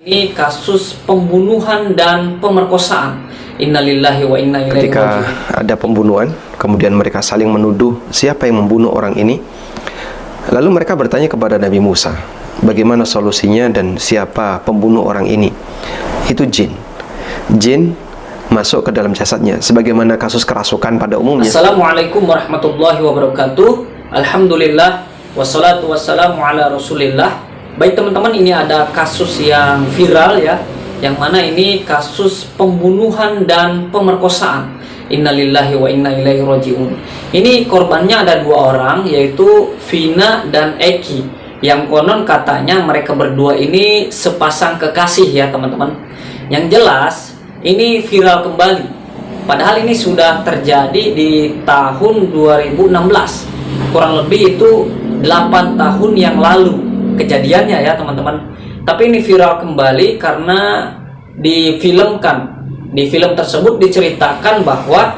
Ini kasus pembunuhan dan pemerkosaan. Innalillahi wa inna ilaihi Ketika raji'un. ada pembunuhan, kemudian mereka saling menuduh siapa yang membunuh orang ini. Lalu mereka bertanya kepada Nabi Musa, bagaimana solusinya dan siapa pembunuh orang ini? Itu jin. Jin masuk ke dalam jasadnya, sebagaimana kasus kerasukan pada umumnya. Assalamualaikum warahmatullahi wabarakatuh. Alhamdulillah wassalatu wassalamu ala rasulillah. Baik teman-teman, ini ada kasus yang viral ya, yang mana ini kasus pembunuhan dan pemerkosaan. Innalillahi wa inna ilaihi raji'un. Ini korbannya ada dua orang, yaitu Vina dan Eki, yang konon katanya mereka berdua ini sepasang kekasih ya teman-teman. Yang jelas ini viral kembali, padahal ini sudah terjadi di tahun 2016, kurang lebih itu 8 tahun yang lalu kejadiannya ya teman-teman. Tapi ini viral kembali karena difilmkan. Di film tersebut diceritakan bahwa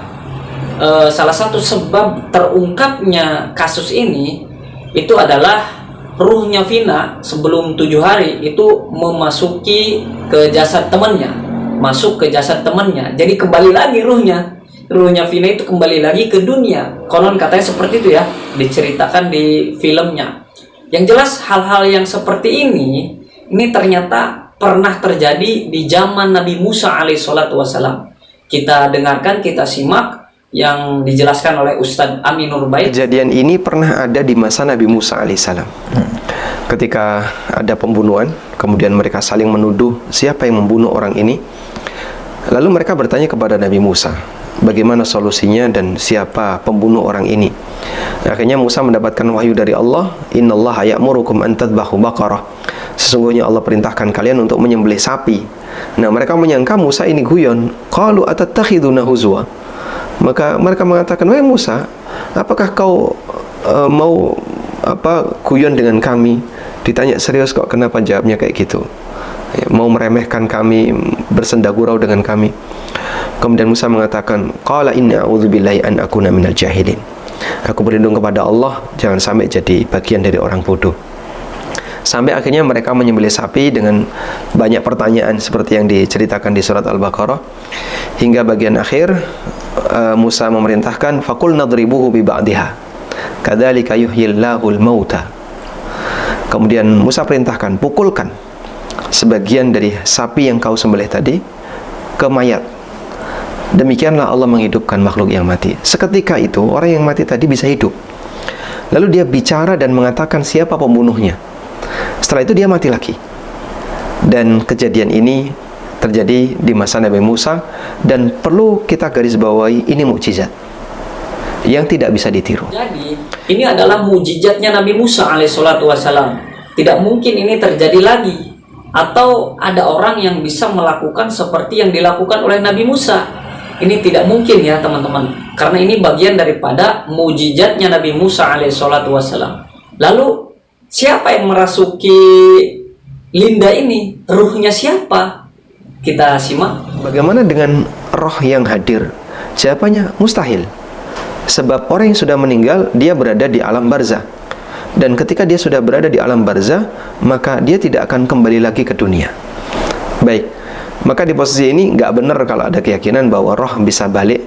salah satu sebab terungkapnya kasus ini itu adalah ruhnya Vina sebelum 7 hari itu memasuki ke jasad temannya, masuk ke jasad temannya. Jadi kembali lagi ruhnya Vina itu kembali lagi ke dunia. Konon katanya seperti itu ya, diceritakan di filmnya. Yang jelas hal-hal yang seperti ini ternyata pernah terjadi di zaman Nabi Musa alaihissalatu wassalam. Kita dengarkan, kita simak yang dijelaskan oleh Ustadz Aminur Bait. Kejadian ini pernah ada di masa Nabi Musa alaihissalam. Ketika ada pembunuhan, kemudian mereka saling menuduh siapa yang membunuh orang ini. Lalu mereka bertanya kepada Nabi Musa, bagaimana solusinya dan siapa pembunuh orang ini? Akhirnya Musa mendapatkan wahyu dari Allah, innallaha ya'murukum an tadbahu baqarah. Sesungguhnya Allah perintahkan kalian untuk menyembelih sapi. Nah, mereka menyangka Musa ini guyon. Qalu atattakhiduna huzwa. Maka mereka mengatakan, wahai Musa, apakah kau mau guyon dengan kami? Ditanya serius kok, kenapa jawabnya kayak gitu? Ya, mau meremehkan kami, bersenda gurau dengan kami. Kemudian Musa mengatakan, qala inni a'udzubillahi an akuna minal jahilin. Aku berlindung kepada Allah jangan sampai jadi bagian dari orang bodoh. Sampai akhirnya mereka menyembelih sapi dengan banyak pertanyaan seperti yang diceritakan di surat Al-Baqarah. Hingga bagian akhir Musa memerintahkan faqul nadribuhu bi ba'dihha kadzalika yuhyillahul mauta. Kemudian Musa perintahkan, pukulkan sebagian dari sapi yang kau sembelih tadi ke mayat. Demikianlah Allah menghidupkan makhluk yang mati. Seketika itu orang yang mati tadi bisa hidup. Lalu dia bicara dan mengatakan siapa pembunuhnya. Setelah itu dia mati lagi. Dan kejadian ini terjadi di masa Nabi Musa, dan perlu kita garis bawahi, ini mukjizat yang tidak bisa ditiru. Jadi ini adalah mukjizatnya Nabi Musa alaihissalatu wassalam. Tidak mungkin ini terjadi lagi, atau ada orang yang bisa melakukan seperti yang dilakukan oleh Nabi Musa. Ini tidak mungkin ya teman-teman, karena ini bagian daripada mukjizatnya Nabi Musa alaihissalatu wassalam. Lalu siapa yang merasuki Linda ini? Ruhnya siapa? Kita simak. Bagaimana dengan roh yang hadir? Jawabannya mustahil. Sebab orang yang sudah meninggal, dia berada di alam barzah. Dan ketika dia sudah berada di alam barzah, maka dia tidak akan kembali lagi ke dunia. Baik, maka di posisi ini nggak benar kalau ada keyakinan bahwa roh bisa balik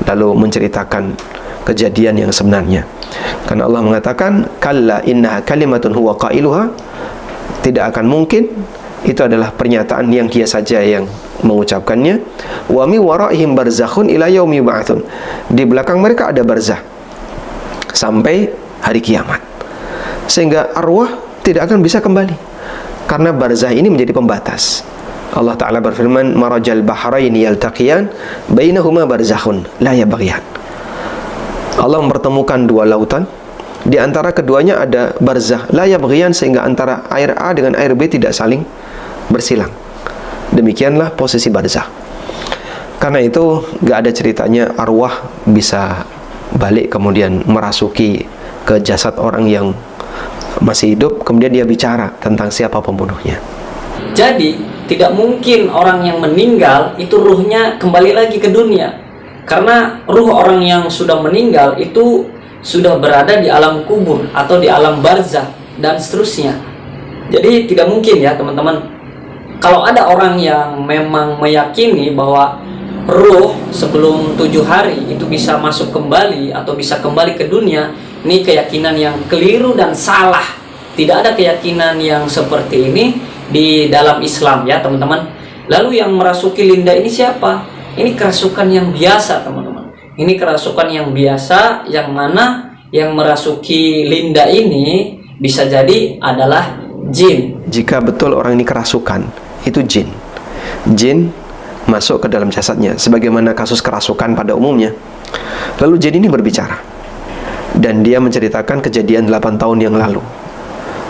lalu menceritakan kejadian yang sebenarnya. Karena Allah mengatakan, kalla innaha kalimatun huwa qailuha. Tidak akan mungkin, itu adalah pernyataan yang dia saja yang mengucapkannya. Wa mi waraihim barzakhun ila yaumi yub'atsun. Di belakang mereka ada barzah sampai hari kiamat. Sehingga arwah tidak akan bisa kembali, karena barzah ini menjadi pembatas. Allah Ta'ala berfirman, marajal bahraini yaltaqiyan bainahuma barzakhun la yabghiyan. Allah mempertemukan dua lautan, di antara keduanya ada barzah la yabghiyan, sehingga antara air A dengan air B tidak saling bersilang. Demikianlah posisi barzah. Karena itu gak ada ceritanya arwah bisa balik kemudian merasuki ke jasad orang yang masih hidup, kemudian dia bicara tentang siapa pembunuhnya. Jadi tidak mungkin orang yang meninggal itu ruhnya kembali lagi ke dunia, karena ruh orang yang sudah meninggal itu sudah berada di alam kubur atau di alam barzah dan seterusnya. Jadi tidak mungkin ya teman-teman. kalau ada orang yang memang meyakini bahwa ruh sebelum 7 hari itu bisa masuk kembali atau bisa kembali ke dunia, ini keyakinan yang keliru dan salah. Tidak ada keyakinan yang seperti ini di dalam Islam ya teman-teman. Lalu yang merasuki Linda ini siapa? Ini kerasukan yang biasa teman-teman. Ini kerasukan yang biasa, yang mana yang merasuki Linda ini bisa jadi adalah jin. Jika betul orang ini kerasukan, itu jin. Jin masuk ke dalam jasadnya, sebagaimana kasus kerasukan pada umumnya. Lalu jin ini berbicara, dan dia menceritakan kejadian 8 tahun yang lalu.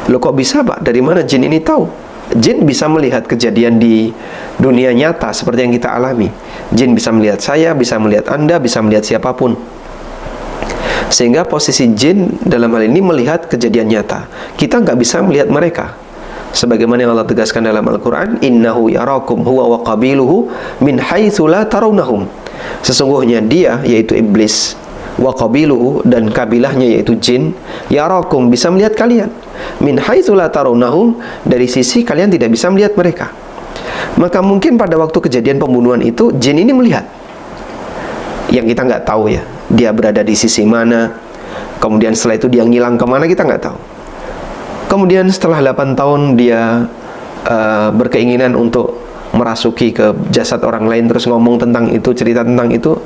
Loh kok bisa Pak? Dari mana jin ini tahu? Jin bisa melihat kejadian di dunia nyata seperti yang kita alami. Jin bisa melihat saya, bisa melihat Anda, bisa melihat siapapun. Sehingga posisi jin dalam hal ini melihat kejadian nyata. Kita nggak bisa melihat mereka. Sebagaimana yang Allah tegaskan dalam Al-Quran, innahu yarakum huwa wa qabiluhu min haitsu la tarawnahum. Sesungguhnya dia, yaitu iblis, wa qabiluhu, dan kabilahnya yaitu jin, yarakum, bisa melihat kalian, min haitsu la tarawnahum, dari sisi kalian tidak bisa melihat mereka. Maka mungkin pada waktu kejadian pembunuhan itu jin ini melihat, yang kita nggak tahu ya, dia berada di sisi mana. Kemudian setelah itu dia ngilang kemana, kita nggak tahu. Kemudian setelah 8 tahun dia berkeinginan untuk merasuki ke jasad orang lain, terus ngomong tentang itu, cerita tentang itu,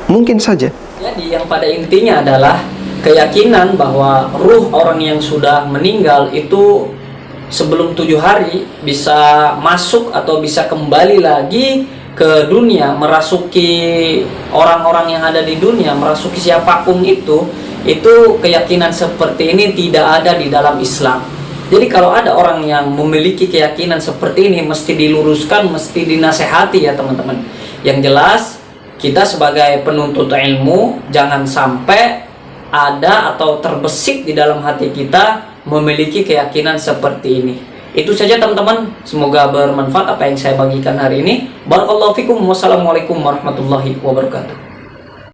mungkin saja. Jadi yang pada intinya adalah keyakinan bahwa ruh orang yang sudah meninggal itu sebelum 7 hari bisa masuk atau bisa kembali lagi ke dunia, merasuki orang-orang yang ada di dunia, merasuki siapapun itu keyakinan seperti ini tidak ada di dalam Islam. Jadi kalau ada orang yang memiliki keyakinan seperti ini, mesti diluruskan, mesti dinasehati ya teman-teman. Yang jelas kita sebagai penuntut ilmu jangan sampai ada atau terbesit di dalam hati kita memiliki keyakinan seperti ini. Itu saja teman-teman, semoga bermanfaat apa yang saya bagikan hari ini. Barakallahu fikum, wassalamualaikum warahmatullahi wabarakatuh.